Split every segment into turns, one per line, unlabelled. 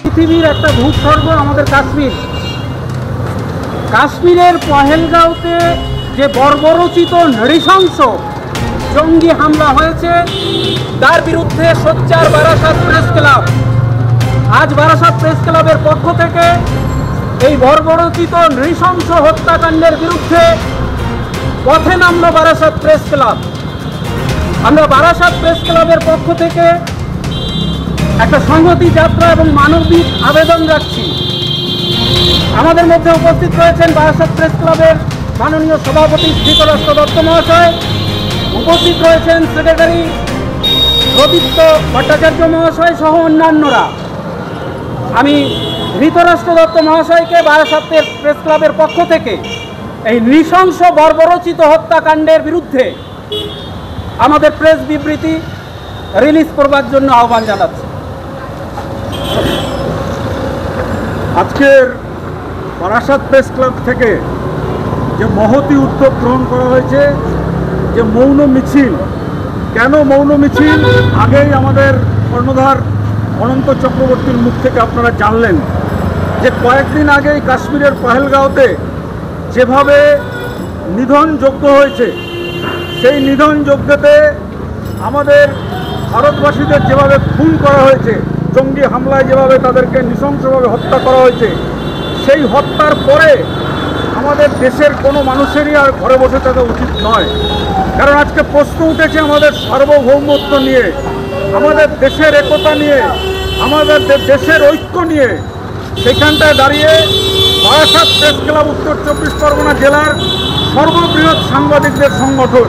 পৃথিবীর একটা ভূস্বর্গ আমাদের কাশ্মীর। কাশ্মীরের পহেলগাঁওতে যে বর্বরোচিত নৃশংস জঙ্গি হামলা হয়েছে তার বিরুদ্ধে সোচ্চার বারাসাত প্রেস ক্লাব। আজ বারাসাত প্রেস ক্লাবের পক্ষ থেকে এই বর্বরোচিত নৃশংস হত্যাকাণ্ডের বিরুদ্ধে পথে নামল বারাসাত প্রেস ক্লাব। আমরা বারাসাত প্রেস ক্লাবের পক্ষ থেকে একটা সংহতি যাত্রা এবং মানবিক আবেদন রাখছি। আমাদের মধ্যে উপস্থিত রয়েছেন বারাসাত প্রেস ক্লাবের মাননীয় সভাপতি ধৃতরাষ্ট্র দত্ত মহাশয়, উপস্থিত রয়েছেন সেক্রেটারি রবীন্দ্র ভট্টাচার্য মহাশয় সহ অন্যান্যরা। আমি ধৃতরাষ্ট্র দত্ত মহাশয়কে বারাসাত প্রেস ক্লাবের পক্ষ থেকে এই নৃশংস বর্বরোচিত হত্যাকাণ্ডের বিরুদ্ধে আমাদের প্রেস বিবৃতি রিলিজ করবার জন্য আহ্বান জানাচ্ছি।
আজকের বারাসাত প্রেস ক্লাব থেকে যে মহতী উদ্যোগ গ্রহণ করা হয়েছে, যে মৌন মিছিল। কেন মৌন মিছিল? আগেই আমাদের কর্ণধার অনন্ত চক্রবর্তীর মুখ থেকে আপনারা জানলেন যে কয়েকদিন আগেই কাশ্মীরের পহেলগাঁওতে যেভাবে নিধনযজ্ঞ হয়েছে, সেই নিধনযজ্ঞতে আমাদের ভারতবাসীদের যেভাবে খুন করা হয়েছে, জঙ্গি হামলায় যেভাবে তাদেরকে নৃশংসভাবে হত্যা করা হয়েছে, সেই হত্যার পরে আমাদের দেশের কোনো মানুষেরই আর ঘরে বসে থাকা উচিত নয়। কারণ আজকে প্রশ্ন উঠেছে আমাদের সার্বভৌমত্ব নিয়ে, আমাদের দেশের একতা নিয়ে, আমাদের দেশের ঐক্য নিয়ে। সেখানটায় দাঁড়িয়ে বারাসাত প্রেস ক্লাব উত্তর 24 পরগনা জেলার সর্ববৃহৎ সাংবাদিকদের সংগঠন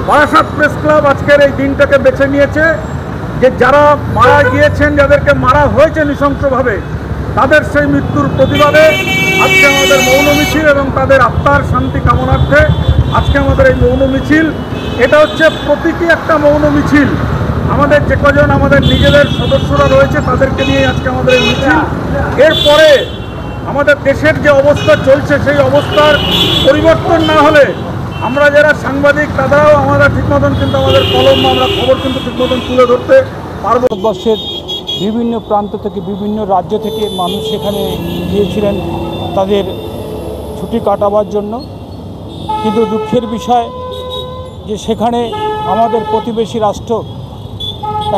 বারাসাত প্রেস ক্লাব আজকের এই দিনটাকে বেছে নিয়েছে যে যারা মারা গিয়েছেন, যাদেরকে মারা হয়েছে নৃশংসভাবে, তাদের সেই মৃত্যুর প্রতিবাদে আজকে আমাদের মৌন মিছিল এবং তাদের আত্মার শান্তি কামনার্থে আজকে আমাদের এই মৌন মিছিল। এটা হচ্ছে প্রতীকী একটা মৌন মিছিল। আমাদের যে কজন আমাদের নিজেদের সদস্যরা রয়েছে তাদেরকে নিয়ে আজকে আমাদের এই মিছিল। এরপরে আমাদের দেশের যে অবস্থা চলছে, সেই অবস্থার পরিবর্তন না হলে আমরা যারা সাংবাদিক তারাও আমরা ঠিক মতন কিন্তু আমাদের কলম আমরা খবর কিন্তু ঠিক মতন তুলে ধরতে পারবো।
ভারতবর্ষের বিভিন্ন প্রান্ত থেকে, বিভিন্ন রাজ্য থেকে মানুষ সেখানে গিয়েছিলেন তাদের ছুটি কাটাবার জন্য। কিন্তু দুঃখের বিষয় যে সেখানে আমাদের প্রতিবেশী রাষ্ট্র,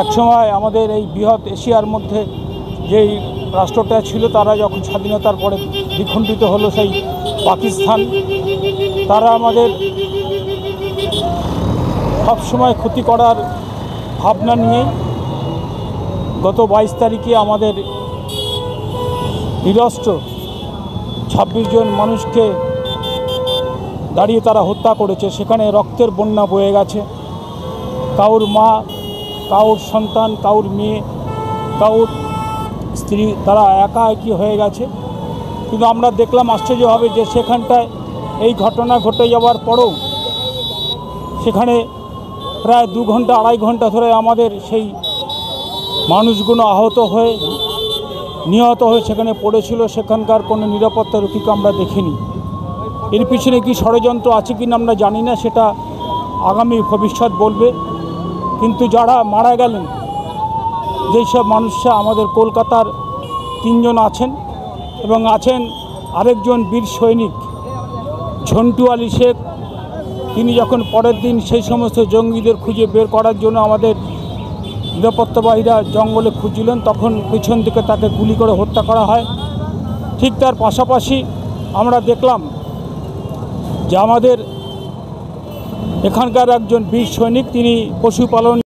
একসময় আমাদের এই বৃহৎ এশিয়ার মধ্যে যেই রাষ্ট্রটা ছিল, তারা যখন স্বাধীনতার পরে দ্বিখণ্ডিত হলো, সেই পাকিস্তান, তারা আমাদের সবসময় ক্ষতি করার ভাবনা নিয়েই গত 22 তারিখে আমাদের নিরস্ত্র 26 জন মানুষকে দাঁড়িয়ে তারা হত্যা করেছে। সেখানে রক্তের বন্যা বয়ে গেছে। কাউর মা, কাউর সন্তান, কাউর মেয়ে, কাউর স্ত্রী, তারা একা একই হয়ে গেছে। কিন্তু আমরা দেখলাম আশ্চর্যভাবে যে সেখানটায় এই ঘটনা ঘটে যাওয়ার পরেও সেখানে প্রায় 2 ঘন্টা 2.5 ঘন্টা ধরে আমাদের সেই মানুষগুলো আহত হয়ে নিহত হয়ে সেখানে পড়েছিল। সেখানকার কোনো নিরাপত্তা রক্ষীকে আমরা দেখিনি। এর পিছনে কি ষড়যন্ত্র আছে কিনা আমরা জানি না, সেটা আগামী ভবিষ্যৎ বলবে। কিন্তু যারা মারা গেলেন, যেই সব মানুষরা আমাদের কলকাতার 3 জন আছেন এবং আছেন আরেকজন বীর সৈনিক ঝন্টু আলী শেখ। তিনি যখন পরের দিন সেই সমস্ত জঙ্গিদের খুঁজে বের করার জন্য আমাদের নিরাপত্তাবাহীরা জঙ্গলে খুঁজছিলেন, তখন পিছন থেকে তাকে গুলি করে হত্যা করা হয়। ঠিক তার পাশাপাশি আমরা দেখলাম যে আমাদের এখানকার একজন বীর সৈনিক, তিনি পশুপালন